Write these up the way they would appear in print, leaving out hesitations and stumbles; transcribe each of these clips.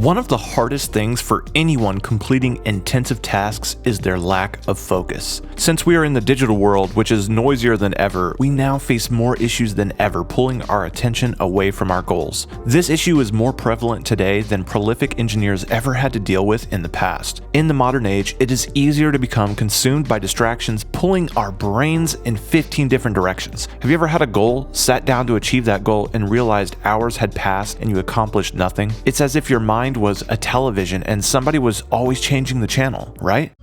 One of the hardest things for anyone completing intensive tasks is their lack of focus. Since we are in the digital world, which is noisier than ever, we now face more issues than ever, pulling our attention away from our goals. This issue is more prevalent today than prolific engineers ever had to deal with in the past. In the modern age, it is easier to become consumed by distractions, pulling our brains in 15 different directions. Have you ever had a goal, sat down to achieve that goal, and realized hours had passed and you accomplished nothing? It's as if your mind was a television and somebody was always changing the channel, right?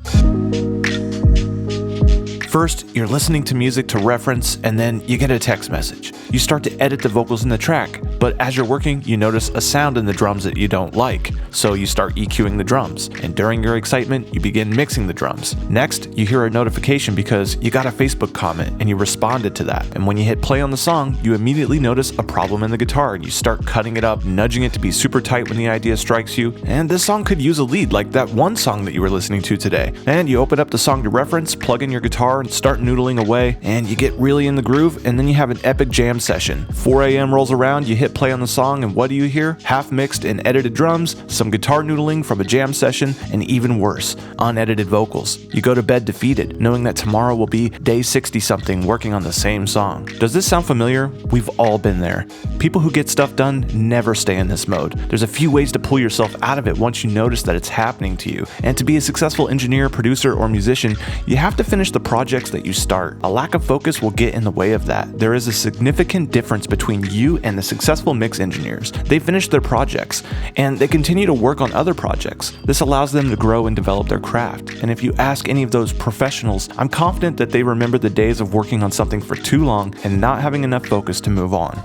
First, you're listening to music to reference, and then you get a text message. You start to edit the vocals in the track, but as you're working, you notice a sound in the drums that you don't like, so you start EQing the drums, and during your excitement, you begin mixing the drums. Next, you hear a notification because you got a Facebook comment and you responded to that, and when you hit play on the song, you immediately notice a problem in the guitar and you start cutting it up, nudging it to be super tight when the idea strikes you, and this song could use a lead like that one song that you were listening to today. And you open up the song to reference, plug in your guitar, and start noodling away, and you get really in the groove, and then you have an epic jam session. 4 a.m. rolls around, you hit play on the song, and what do you hear? Half mixed and edited drums, some guitar noodling from a jam session, and even worse, unedited vocals. You go to bed defeated, knowing that tomorrow will be day 60-something working on the same song. Does this sound familiar? We've all been there. People who get stuff done never stay in this mode. There's a few ways to pull yourself out of it once you notice that it's happening to you. And to be a successful engineer, producer, or musician, you have to finish the projects that you start. A lack of focus will get in the way of that. There is a significant difference between you and the successful mix engineers. They finish their projects, and they continue to work on other projects. This allows them to grow and develop their craft. And if you ask any of those professionals, I'm confident that they remember the days of working on something for too long and not having enough focus to move on.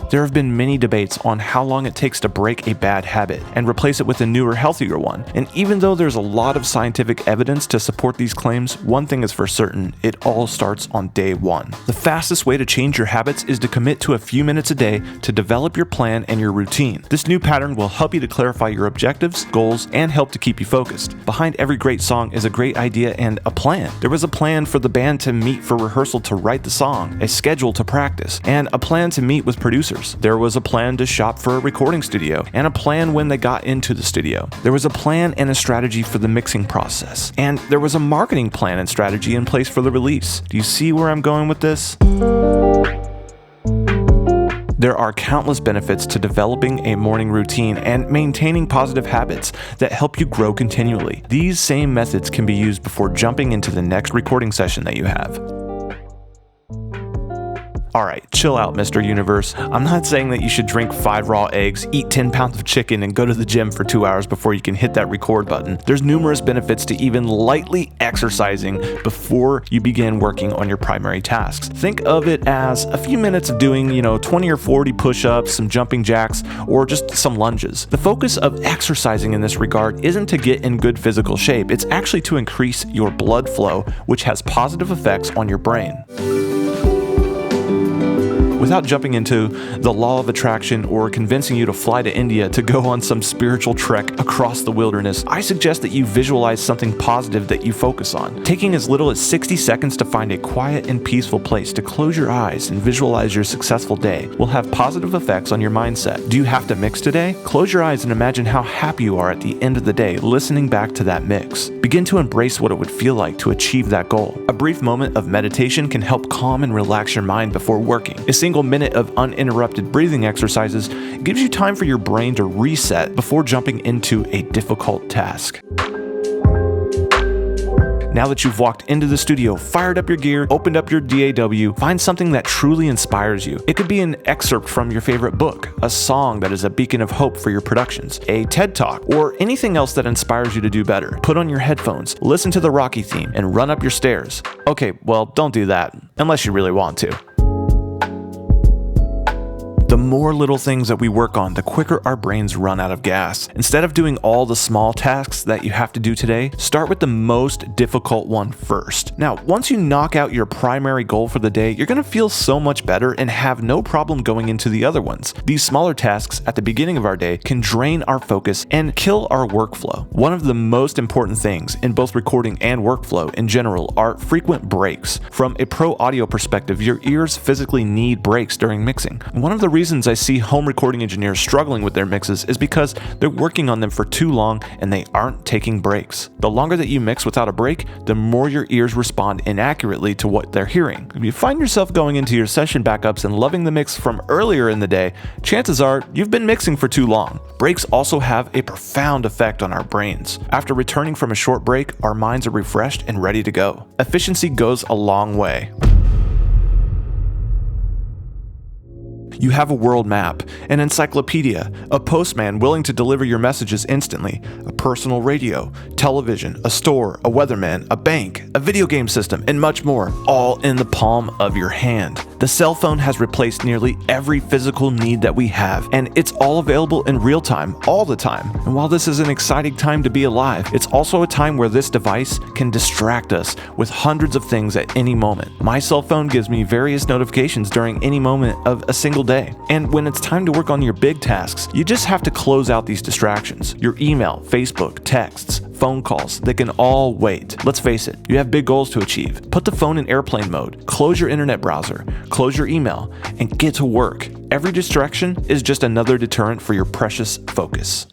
There have been many debates on how long it takes to break a bad habit and replace it with a newer, healthier one. And even though there's a lot of scientific evidence to support these claims, one thing is for certain: it all starts on day one. The fastest way to change your habits is to commit to a few minutes a day to develop your plan and your routine. This new pattern will help you to clarify your objectives, goals, and help to keep you focused. Behind every great song is a great idea and a plan. There was a plan for the band to meet for rehearsal to write the song, a schedule to practice, and a plan to meet with producers. There was a plan to shop for a recording studio, and a plan when they got into the studio. There was a plan and a strategy for the mixing process, and there was a marketing plan and strategy in place for the release. Do you see where I'm going with this? There are countless benefits to developing a morning routine and maintaining positive habits that help you grow continually. These same methods can be used before jumping into the next recording session that you have. Alright, chill out, Mr. Universe. I'm not saying that you should drink 5 raw eggs, eat 10 pounds of chicken, and go to the gym for 2 hours before you can hit that record button. There's numerous benefits to even lightly exercising before you begin working on your primary tasks. Think of it as a few minutes of doing, 20 or 40 push-ups, some jumping jacks, or just some lunges. The focus of exercising in this regard isn't to get in good physical shape. It's actually to increase your blood flow, which has positive effects on your brain. Without jumping into the law of attraction or convincing you to fly to India to go on some spiritual trek across the wilderness, I suggest that you visualize something positive that you focus on. Taking as little as 60 seconds to find a quiet and peaceful place to close your eyes and visualize your successful day will have positive effects on your mindset. Do you have to mix today? Close your eyes and imagine how happy you are at the end of the day listening back to that mix. Begin to embrace what it would feel like to achieve that goal. A brief moment of meditation can help calm and relax your mind before working. A single minute of uninterrupted breathing exercises gives you time for your brain to reset before jumping into a difficult task. Now that you've walked into the studio, fired up your gear, opened up your DAW, find something that truly inspires you. It could be an excerpt from your favorite book, a song that is a beacon of hope for your productions, a TED Talk, or anything else that inspires you to do better. Put on your headphones, listen to the Rocky theme, and run up your stairs. Okay, well, don't do that, unless you really want to. The more little things that we work on, the quicker our brains run out of gas. Instead of doing all the small tasks that you have to do today, start with the most difficult one first. Now, once you knock out your primary goal for the day, you're going to feel so much better and have no problem going into the other ones. These smaller tasks at the beginning of our day can drain our focus and kill our workflow. One of the most important things in both recording and workflow in general are frequent breaks. From a pro audio perspective, your ears physically need breaks during mixing. One of the reasons I see home recording engineers struggling with their mixes is because they're working on them for too long and they aren't taking breaks. The longer that you mix without a break, the more your ears respond inaccurately to what they're hearing. If you find yourself going into your session backups and loving the mix from earlier in the day, chances are you've been mixing for too long. Breaks also have a profound effect on our brains. After returning from a short break, our minds are refreshed and ready to go. Efficiency goes a long way. You have a world map, an encyclopedia, a postman willing to deliver your messages instantly, a personal radio, television, a store, a weatherman, a bank, a video game system, and much more, all in the palm of your hand. The cell phone has replaced nearly every physical need that we have, and it's all available in real time, all the time. And while this is an exciting time to be alive, it's also a time where this device can distract us with hundreds of things at any moment. My cell phone gives me various notifications during any moment of a single day. And when it's time to work on your big tasks, you just have to close out these distractions. Your email, Facebook, texts, phone calls, they can all wait. Let's face it, you have big goals to achieve. Put the phone in airplane mode, close your internet browser, close your email, and get to work. Every distraction is just another deterrent for your precious focus.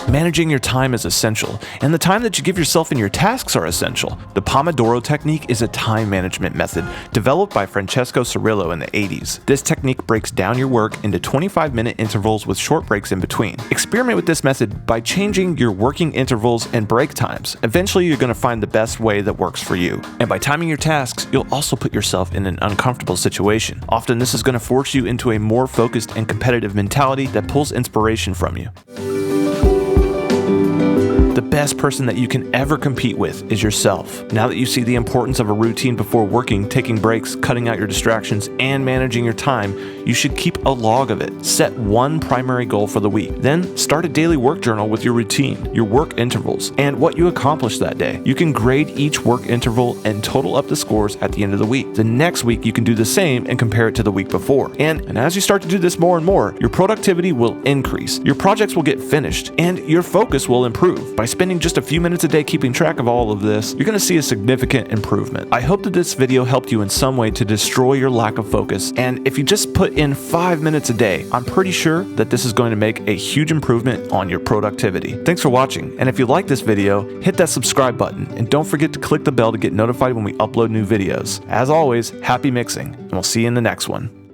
Managing your time is essential, and the time that you give yourself in your tasks are essential. The POMODORO technique is a time management method developed by Francesco Cirillo in the 80s. This technique breaks down your work into 25-minute intervals with short breaks in between. Experiment with this method by changing your working intervals and break times. Eventually, you're going to find the best way that works for you. And by timing your tasks, you'll also put yourself in an uncomfortable situation. Often, this is going to force you into a more focused and competitive mentality that pulls inspiration from you. The best person that you can ever compete with is yourself. Now that you see the importance of a routine before working, taking breaks, cutting out your distractions, and managing your time, you should keep a log of it. Set one primary goal for the week. Then start a daily work journal with your routine, your work intervals, and what you accomplished that day. You can grade each work interval and total up the scores at the end of the week. The next week, you can do the same and compare it to the week before. And as you start to do this more and more, your productivity will increase, your projects will get finished, and your focus will improve. By spending just a few minutes a day keeping track of all of this, you're going to see a significant improvement. I hope that this video helped you in some way to destroy your lack of focus, and if you just put in 5 minutes a day, I'm pretty sure that this is going to make a huge improvement on your productivity. Thanks for watching, and if you like this video, hit that subscribe button, and don't forget to click the bell to get notified when we upload new videos. As always, happy mixing, and we'll see you in the next one.